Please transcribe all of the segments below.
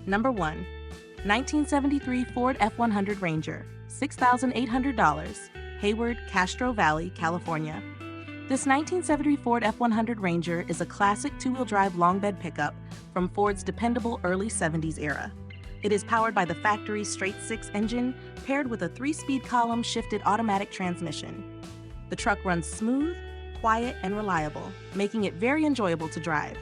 Number 1. 1973 Ford F100 Ranger, $6,800, Hayward, Castro Valley, California. This 1970 Ford F100 Ranger is a classic two-wheel drive long bed pickup from Ford's dependable early 70s era. It is powered by the factory straight-six engine paired with a 3-speed column shifted automatic transmission. The truck runs smooth, quiet, and reliable, making it very enjoyable to drive.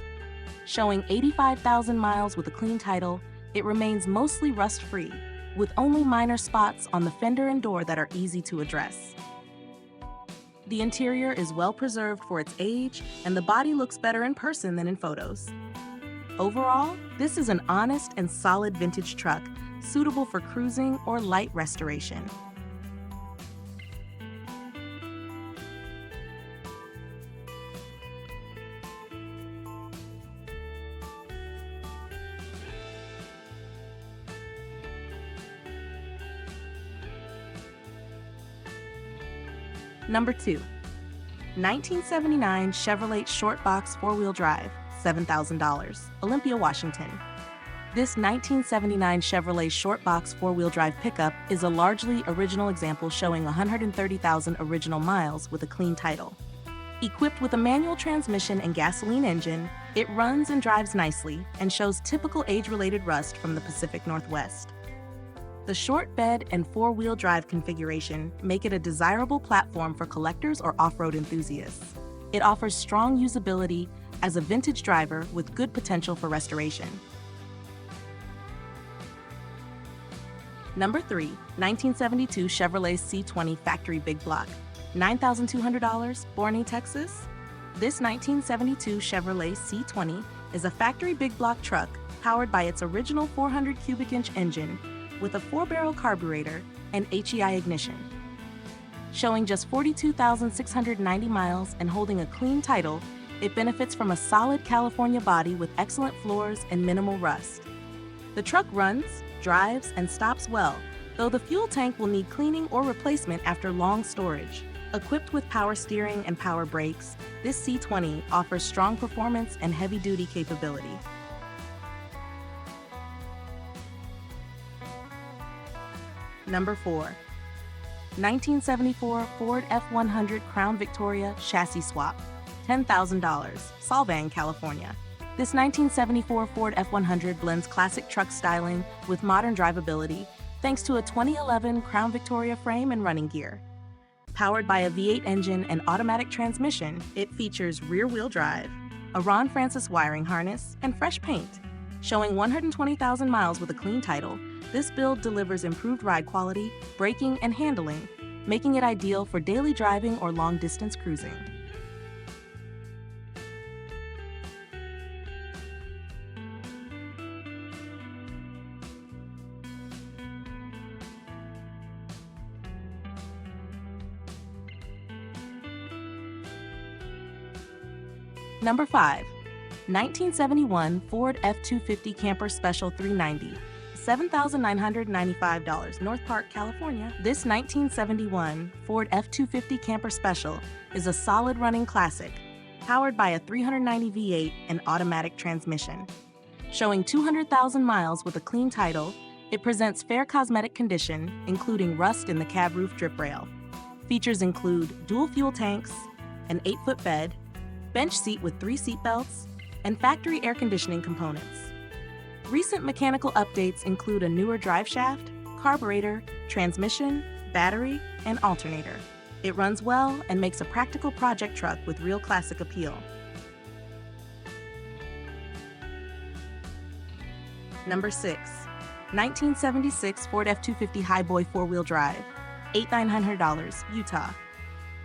Showing 85,000 miles with a clean title, it remains mostly rust-free, with only minor spots on the fender and door that are easy to address. The interior is well preserved for its age, and the body looks better in person than in photos. Overall, this is an honest and solid vintage truck, suitable for cruising or light restoration. Number 2. 1979 Chevrolet Short Box 4-wheel drive, $7,000, Olympia, Washington. This 1979 Chevrolet Short Box 4-wheel drive pickup is a largely original example showing 130,000 original miles with a clean title. Equipped with a manual transmission and gasoline engine, it runs and drives nicely and shows typical age-related rust from the Pacific Northwest. The short bed and 4-wheel drive configuration make it a desirable platform for collectors or off-road enthusiasts. It offers strong usability as a vintage driver with good potential for restoration. Number 3. 1972 Chevrolet C20 Factory Big Block, $9,200, Boerne, Texas. This 1972 Chevrolet C20 is a factory big block truck powered by its original 400 cubic inch engine with a 4-barrel carburetor and HEI ignition. Showing just 42,690 miles and holding a clean title, it benefits from a solid California body with excellent floors and minimal rust. The truck runs, drives, and stops well, though the fuel tank will need cleaning or replacement after long storage. Equipped with power steering and power brakes, this C20 offers strong performance and heavy-duty capability. Number 4. 1974 Ford F100 Crown Victoria Chassis Swap, $10,000, Solvang, California. This 1974 Ford F100 blends classic truck styling with modern drivability thanks to a 2011 Crown Victoria frame and running gear. Powered by a V8 engine and automatic transmission, it features rear-wheel drive, a Ron Francis wiring harness, and fresh paint. Showing 120,000 miles with a clean title, this build delivers improved ride quality, braking, and handling, making it ideal for daily driving or long-distance cruising. Number 5. 1971 Ford F250 Camper Special 390, $7,995, North Park, California. This 1971 Ford F250 Camper Special is a solid running classic, powered by a 390 V8 and automatic transmission. Showing 200,000 miles with a clean title, it presents fair cosmetic condition, including rust in the cab roof drip rail. Features include dual fuel tanks, an 8-foot bed, bench seat with 3 seat belts, and factory air conditioning components. Recent mechanical updates include a newer drive shaft, carburetor, transmission, battery, and alternator. It runs well and makes a practical project truck with real classic appeal. Number 6. 1976 Ford F250 Highboy 4-wheel drive, $8,900, Utah.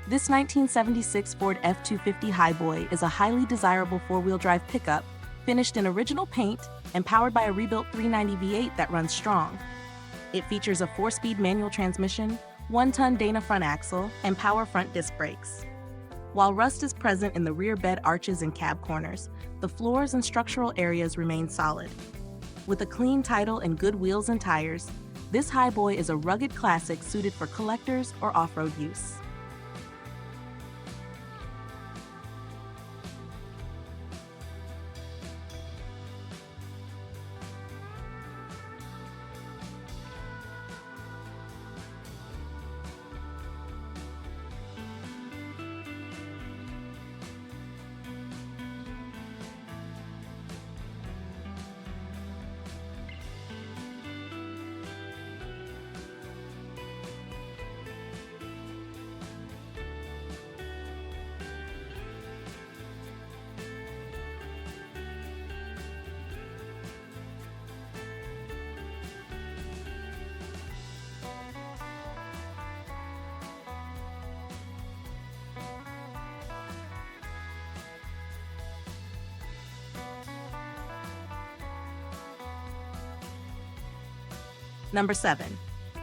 This 1976 Ford F250 Highboy is a highly desirable 4-wheel drive pickup, finished in original paint and powered by a rebuilt 390 V8 that runs strong. It features a 4-speed manual transmission, 1-ton Dana front axle, and power front disc brakes. While rust is present in the rear bed arches and cab corners, the floors and structural areas remain solid. With a clean title and good wheels and tires, this Highboy is a rugged classic suited for collectors or off-road use. Number 7.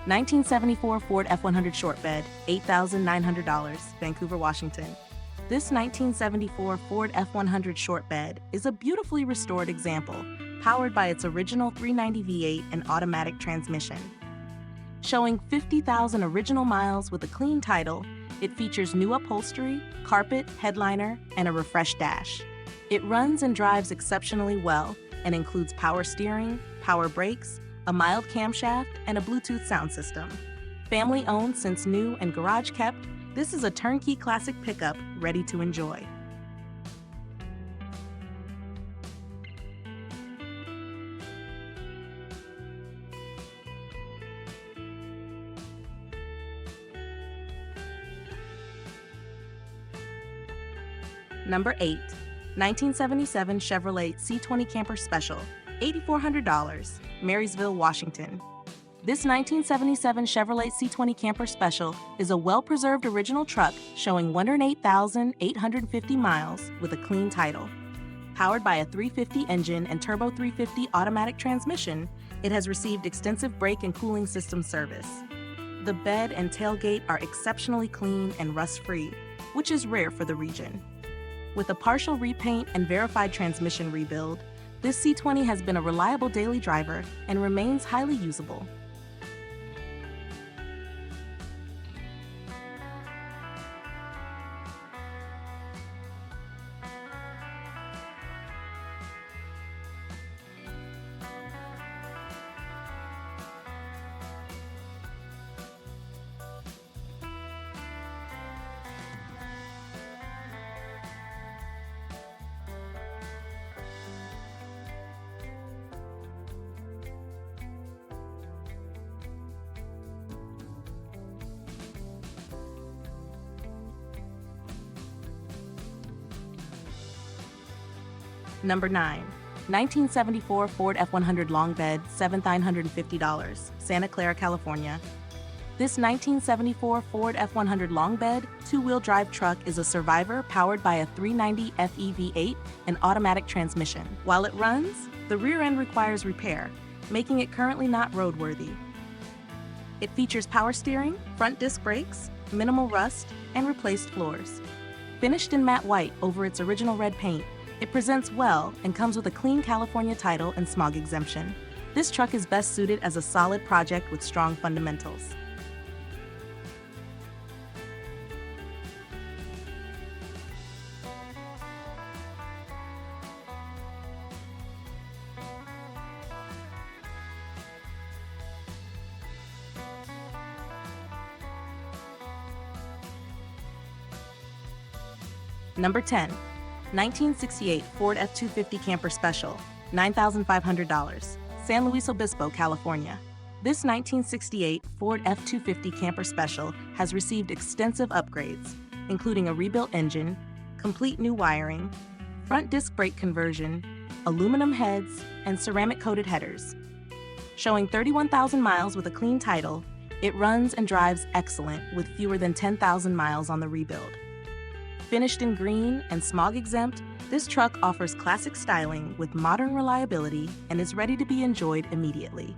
1974 Ford F100 Short Bed, $8,900, Vancouver, Washington. This 1974 Ford F100 Short Bed is a beautifully restored example, powered by its original 390 V8 and automatic transmission. Showing 50,000 original miles with a clean title, it features new upholstery, carpet, headliner, and a refreshed dash. It runs and drives exceptionally well and includes power steering, power brakes, a mild camshaft, and a Bluetooth sound system. Family owned since new and garage kept, this is a turnkey classic pickup ready to enjoy. Number 8. 1977 Chevrolet C20 Camper Special, $8,400, Marysville, Washington. This 1977 Chevrolet C20 Camper Special is a well-preserved original truck showing 108,850 miles with a clean title. Powered by a 350 engine and turbo 350 automatic transmission, it has received extensive brake and cooling system service. The bed and tailgate are exceptionally clean and rust-free, which is rare for the region. With a partial repaint and verified transmission rebuild, this C20 has been a reliable daily driver and remains highly usable. Number 9. 1974 Ford F100 Long Bed, $7,950, Santa Clara, California. This 1974 Ford F100 Long Bed two-wheel drive truck is a survivor powered by a 390 FEV8 and automatic transmission. While it runs, the rear end requires repair, making it currently not roadworthy. It features power steering, front disc brakes, minimal rust, and replaced floors. Finished in matte white over its original red paint, it presents well and comes with a clean California title and smog exemption. This truck is best suited as a solid project with strong fundamentals. Number 10. 1968 Ford F250 Camper Special, $9,500, San Luis Obispo, California. This 1968 Ford F250 Camper Special has received extensive upgrades, including a rebuilt engine, complete new wiring, front disc brake conversion, aluminum heads, and ceramic-coated headers. Showing 31,000 miles with a clean title, it runs and drives excellent with fewer than 10,000 miles on the rebuild. Finished in green and smog-exempt, this truck offers classic styling with modern reliability and is ready to be enjoyed immediately.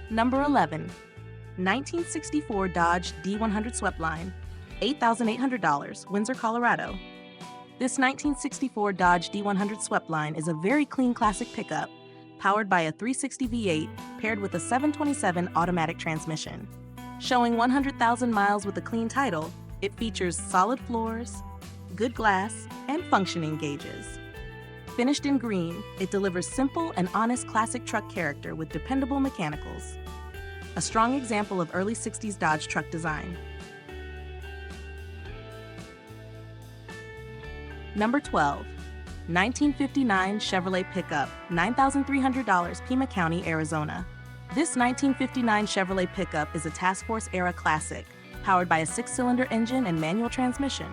Number 11. 1964 Dodge D100 Sweptline, $8,800, Windsor, Colorado. This 1964 Dodge D100 Sweptline is a very clean classic pickup, powered by a 360 V8 paired with a 727 automatic transmission. Showing 100,000 miles with a clean title, it features solid floors, good glass, and functioning gauges. Finished in green, it delivers simple and honest classic truck character with dependable mechanicals. A strong example of early 60s Dodge truck design. Number 12. 1959 Chevrolet Pickup, $9,300, Pima County, Arizona. This 1959 Chevrolet Pickup is a Task Force-era classic, powered by a 6-cylinder engine and manual transmission.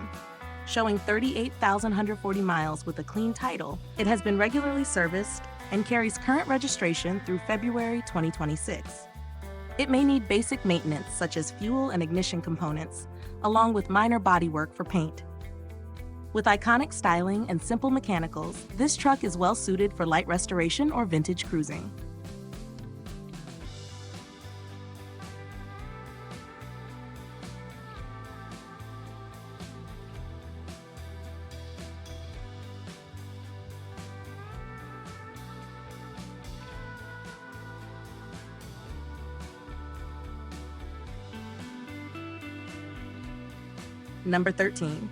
Showing 38,140 miles with a clean title, it has been regularly serviced and carries current registration through February 2026. It may need basic maintenance such as fuel and ignition components, along with minor bodywork for paint. With iconic styling and simple mechanicals, this truck is well suited for light restoration or vintage cruising. Number 13.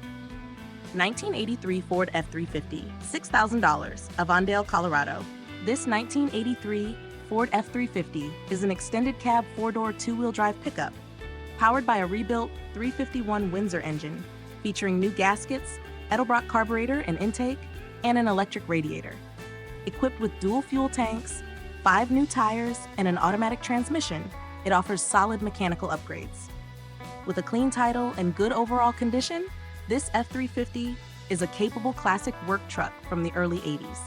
1983 Ford F350, $6,000, Avondale, Colorado. This 1983 Ford F350 is an extended cab four-door two-wheel drive pickup, powered by a rebuilt 351 Windsor engine, featuring new gaskets, Edelbrock carburetor and intake, and an electric radiator. Equipped with dual fuel tanks, 5 new tires, and an automatic transmission, it offers solid mechanical upgrades. With a clean title and good overall condition, this F350 is a capable classic work truck from the early 80s.